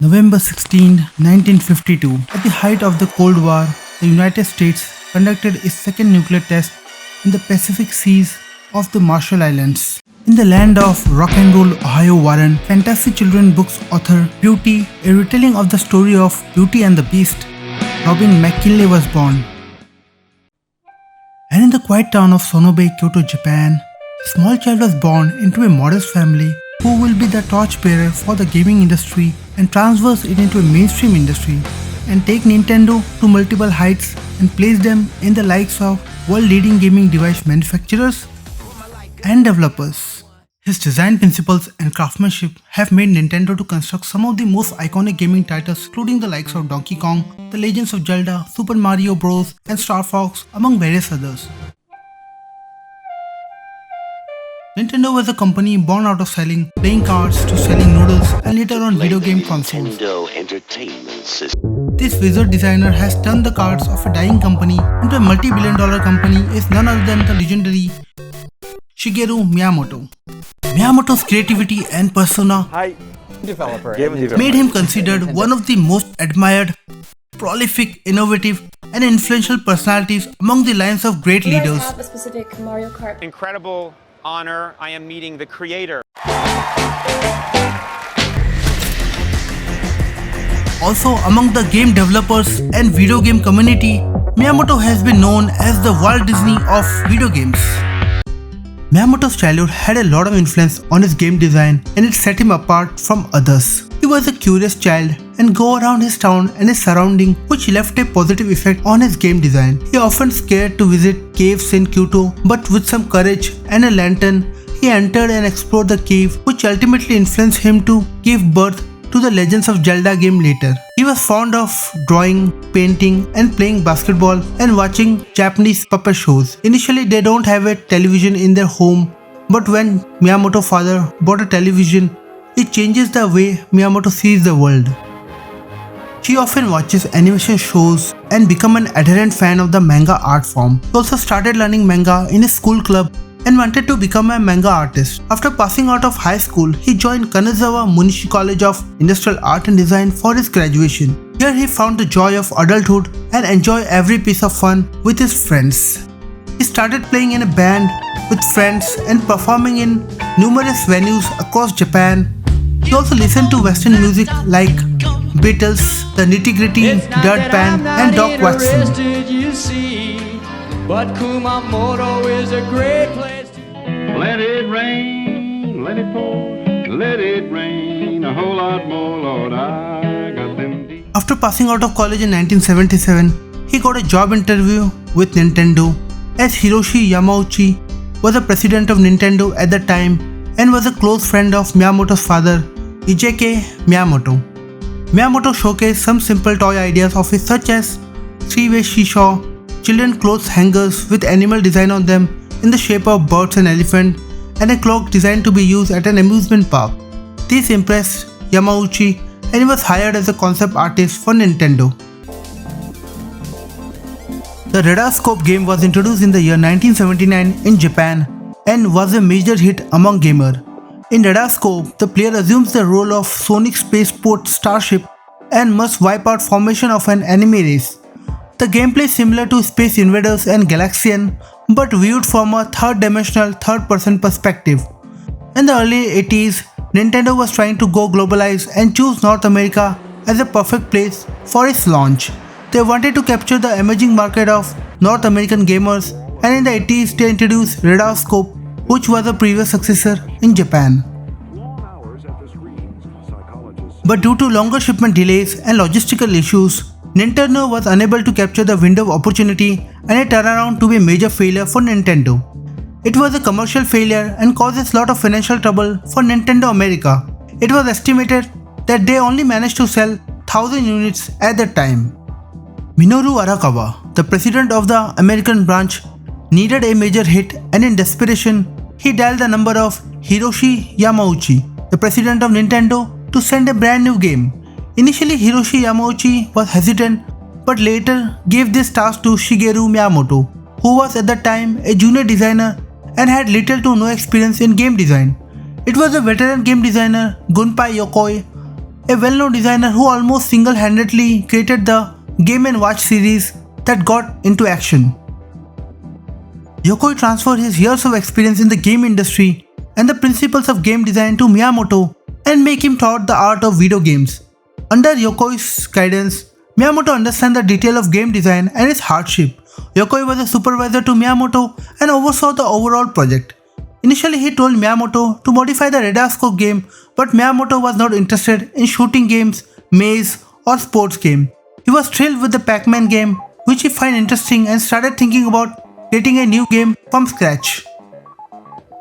November 16, 1952, at the height of the Cold War, the United States conducted its second nuclear test in the Pacific Seas of the Marshall Islands. In the land of rock and roll Ohio Warren, fantasy children books author Beauty, a retelling of the story of Beauty and the Beast, Robin McKinley was born. And in the quiet town of Sonobe, Kyoto, Japan, a small child was born into a modest family who will be the torchbearer for the gaming industry and transverse it into a mainstream industry and take Nintendo to multiple heights and place them in the likes of world-leading gaming device manufacturers and developers. His design principles and craftsmanship have made Nintendo to construct some of the most iconic gaming titles, including the likes of Donkey Kong, The Legends of Zelda, Super Mario Bros. And Star Fox, among various others. Nintendo was a company born out of selling playing cards to selling noodles and later on video game consoles. This wizard designer has turned the cards of a dying company into a multi-billion-dollar company is none other than the legendary Shigeru Miyamoto. Miyamoto's creativity and persona made him considered one of the most admired, prolific, innovative, and influential personalities among the lines of great leaders. Have a specific Mario Kart. Incredible honor. I am meeting the creator. Also, among the game developers and video game community, Miyamoto has been known as the Walt Disney of video games. Miyamoto's childhood had a lot of influence on his game design and it set him apart from others. He was a curious child and go around his town and his surrounding which left a positive effect on his game design. He often scared to visit caves in Kyoto, but with some courage and a lantern, he entered and explored the cave which ultimately influenced him to give birth to the Legends of Zelda game later. He was fond of drawing, painting and playing basketball and watching Japanese puppet shows. Initially they don't have a television in their home, but when Miyamoto's father bought a television, it changes the way Miyamoto sees the world. He often watches animation shows and become an adherent fan of the manga art form. He also started learning manga in his school club and wanted to become a manga artist. After passing out of high school, he joined Kanazawa Munishi College of Industrial Art and Design for his graduation. Here he found the joy of adulthood and enjoyed every piece of fun with his friends. He started playing in a band with friends and performing in numerous venues across Japan. He also listened to Western music like Beatles, The Nitty Gritty, Dirt Band and Doc Watson. But Kumamoto is a great place to let it rain, let it pour, let it rain a whole lot more, Lord, I got them deep. After passing out of college in 1977, he got a job interview with Nintendo as Hiroshi Yamauchi was the president of Nintendo at the time and was a close friend of Miyamoto's father, Ijeke Miyamoto. Miyamoto showcased some simple toy ideas of his such as three-way seesaw, children clothes hangers with animal design on them in the shape of birds and elephant, and a clock designed to be used at an amusement park. This impressed Yamauchi and he was hired as a concept artist for Nintendo. The Radarscope game was introduced in the year 1979 in Japan and was a major hit among gamers. In Radarscope, the player assumes the role of sonic spaceport starship and must wipe out formation of an enemy race. The gameplay is similar to Space Invaders and Galaxian, but viewed from a third-dimensional third-person perspective. In the early 80s, Nintendo was trying to go globalized and choose North America as a perfect place for its launch. They wanted to capture the emerging market of North American gamers, and in the 80s they introduced Radarscope, which was a previous successor in Japan. But due to longer shipment delays and logistical issues, Nintendo was unable to capture the window of opportunity and it turned around to be a major failure for Nintendo. It was a commercial failure and caused a lot of financial trouble for Nintendo America. It was estimated that they only managed to sell 1,000 units at the time. Minoru Arakawa, the president of the American branch, needed a major hit and in desperation, he dialed the number of Hiroshi Yamauchi, the president of Nintendo, to send a brand new game. Initially, Hiroshi Yamauchi was hesitant but later gave this task to Shigeru Miyamoto, who was at the time a junior designer and had little to no experience in game design. It was a veteran game designer, Gunpei Yokoi, a well-known designer who almost single-handedly created the Game & Watch series that got into action. Yokoi transferred his years of experience in the game industry and the principles of game design to Miyamoto and make him taught the art of video games. Under Yokoi's guidance, Miyamoto understood the detail of game design and its hardship. Yokoi was a supervisor to Miyamoto and oversaw the overall project. Initially, he told Miyamoto to modify the Radarscope game, but Miyamoto was not interested in shooting games, maze, or sports game. He was thrilled with the Pac-Man game, which he found interesting and started thinking about creating a new game from scratch.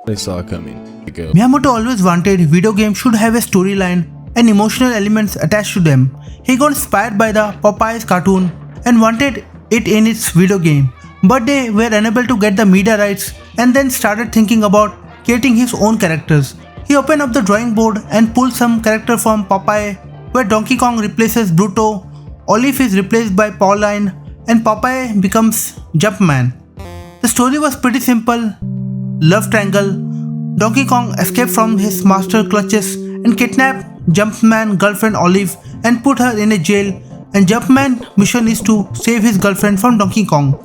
They saw it coming. Miyamoto always wanted video games should have a storyline and emotional elements attached to them. He got inspired by the Popeyes cartoon and wanted it in its video game, but they were unable to get the media rights and then started thinking about creating his own characters. He opened up the drawing board and pulled some character from Popeye, where Donkey Kong replaces Bruto, Olive is replaced by Pauline, and Popeye becomes Jumpman. The story was pretty simple. Love triangle. Donkey Kong escaped from his master clutches and kidnapped Jumpman's girlfriend Olive and put her in a jail, and Jumpman's mission is to save his girlfriend from Donkey Kong.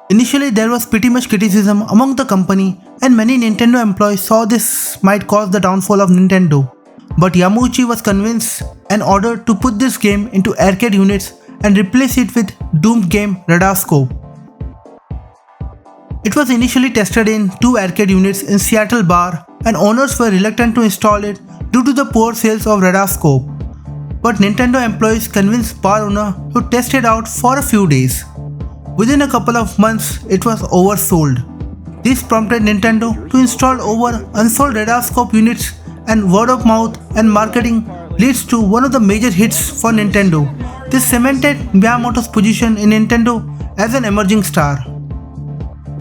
Initially, there was pretty much criticism among the company, and many Nintendo employees saw this might cause the downfall of Nintendo. But Yamauchi was convinced and ordered to put this game into arcade units and replace it with doomed game Radarscope. It was initially tested in 2 arcade units in Seattle Bar, and owners were reluctant to install it due to the poor sales of Radarscope. But Nintendo employees convinced bar owner to test it out for a few days. Within a couple of months, it was oversold. This prompted Nintendo to install over unsold Radarscope units, and word of mouth and marketing leads to one of the major hits for Nintendo. This cemented Miyamoto's position in Nintendo as an emerging star.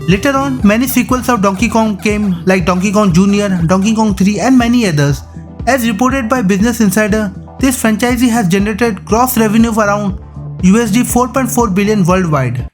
Later on, many sequels of Donkey Kong came, like Donkey Kong Jr., Donkey Kong 3 and many others. As reported by Business Insider, this franchise has generated gross revenue of around USD 4.4 billion worldwide.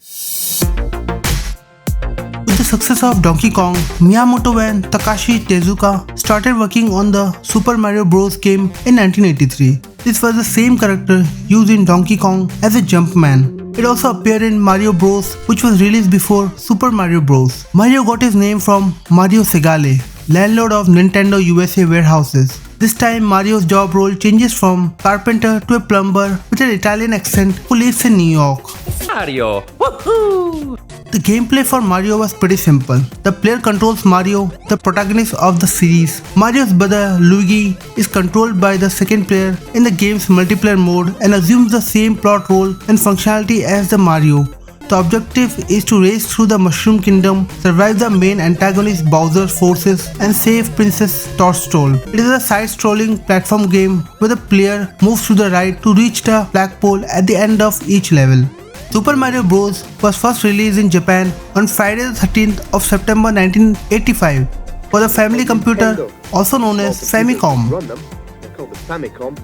With the success of Donkey Kong, Miyamoto and Takashi Tezuka started working on the Super Mario Bros. Game in 1983. This was the same character used in Donkey Kong as a Jumpman. It also appeared in Mario Bros, which was released before Super Mario Bros. Mario got his name from Mario Segale, landlord of Nintendo USA warehouses. This time Mario's job role changes from carpenter to a plumber with an Italian accent who lives in New York. Mario! Woohoo! The gameplay for Mario was pretty simple. The player controls Mario, the protagonist of the series. Mario's brother Luigi is controlled by the second player in the game's multiplayer mode and assumes the same plot role and functionality as the Mario. The objective is to race through the Mushroom Kingdom, survive the main antagonist Bowser's forces, and save Princess Toadstool. It is a side-scrolling platform game where the player moves to the right to reach the flagpole at the end of each level. Super Mario Bros. Was first released in Japan on Friday the 13th of September 1985 for the family computer, also known as Famicom. Run them, they're called the Famicom,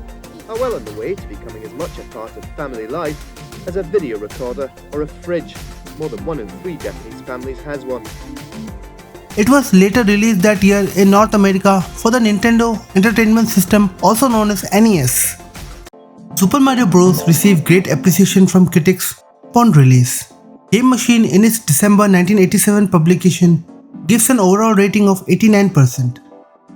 are well on the way to becoming as much a part of family life as a video recorder or a fridge. More than 1 in 3 Japanese families has one. It was later released that year in North America for the Nintendo Entertainment System, also known as NES. Super Mario Bros. Received great appreciation from critics upon release. Game Machine in its December 1987 publication gives an overall rating of 89%.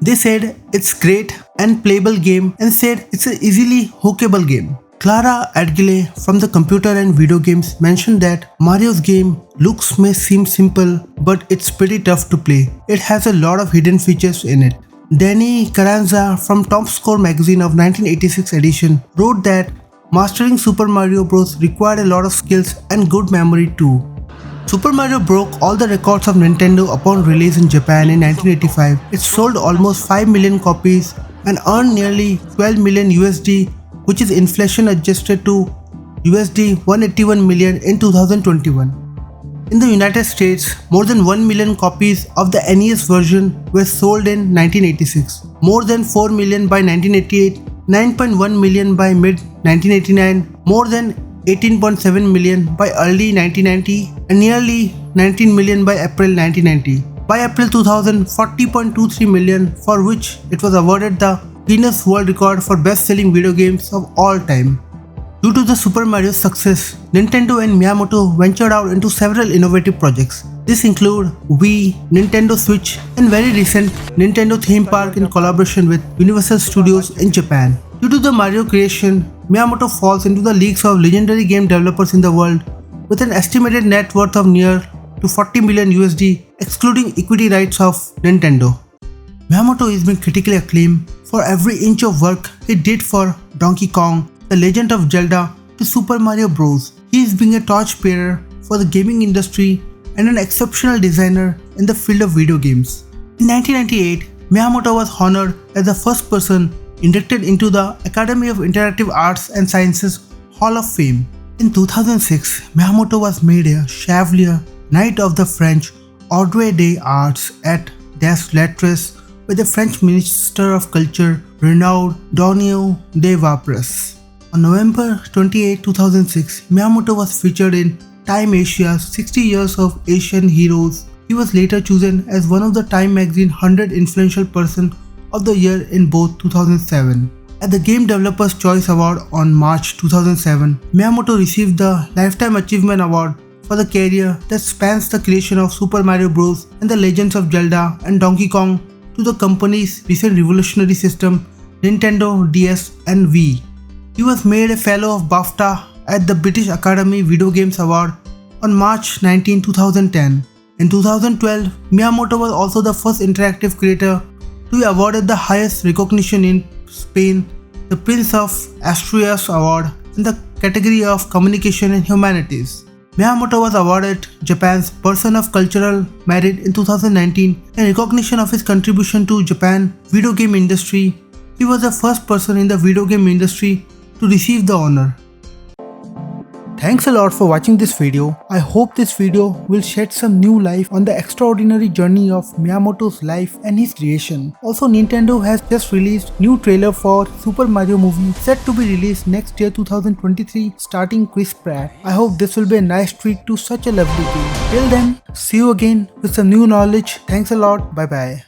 They said it's great and playable game and said it's an easily hookable game. Clara Adgile from the Computer and Video Games mentioned that Mario's game looks may seem simple, but it's pretty tough to play. It has a lot of hidden features in it. Danny Carranza from Top Score magazine of 1986 edition wrote that mastering Super Mario Bros. Required a lot of skills and good memory too. Super Mario broke all the records of Nintendo upon release in Japan in 1985. It sold almost 5 million copies and earned nearly 12 million USD, which is inflation adjusted to USD 181 million in 2021. In the United States, more than 1 million copies of the NES version were sold in 1986, more than 4 million by 1988, 9.1 million by mid-1989, more than 18.7 million by early 1990, and nearly 19 million by April 1990. By April 2000, 40.23 million, for which it was awarded the Guinness World Record for best-selling video games of all time. Due to the Super Mario success, Nintendo and Miyamoto ventured out into several innovative projects. This include Wii, Nintendo Switch, and very recent Nintendo theme park in collaboration with Universal Studios in Japan. Due to the Mario creation, Miyamoto falls into the leagues of legendary game developers in the world with an estimated net worth of near to 40 million USD excluding equity rights of Nintendo. Miyamoto is being critically acclaimed for every inch of work he did for Donkey Kong, The Legend of Zelda to Super Mario Bros. He is being a torchbearer for the gaming industry and an exceptional designer in the field of video games. In 1998, Miyamoto was honored as the first person inducted into the Academy of Interactive Arts and Sciences Hall of Fame. In 2006, Miyamoto was made a Chevalier Knight of the French Ordre des Arts at des Lettres by the French Minister of Culture, renowned Donio de Vapres. On November 28, 2006, Miyamoto was featured in Time Asia's 60 Years of Asian Heroes. He was later chosen as one of the Time magazine 100 Influential Person of the Year in both 2007. At the Game Developers Choice Award on March 2007, Miyamoto received the Lifetime Achievement Award for the career that spans the creation of Super Mario Bros. And the Legends of Zelda and Donkey Kong to the company's recent revolutionary system, Nintendo DS and Wii. He was made a Fellow of BAFTA at the British Academy Video Games Award on March 19, 2010. In 2012, Miyamoto was also the first interactive creator to be awarded the highest recognition in Spain, the Prince of Asturias Award in the category of Communication and Humanities. Miyamoto was awarded Japan's Person of Cultural Merit in 2019 in recognition of his contribution to Japan video game industry. He was the first person in the video game industry to receive the honor. Thanks a lot for watching this video. I hope this video will shed some new light on the extraordinary journey of Miyamoto's life and his creation. Also, Nintendo has just released new trailer for Super Mario movie set to be released next year 2023 starting Chris Pratt. I hope this will be a nice treat to such a lovely game. Till then, see you again with some new knowledge. Thanks a lot. Bye bye.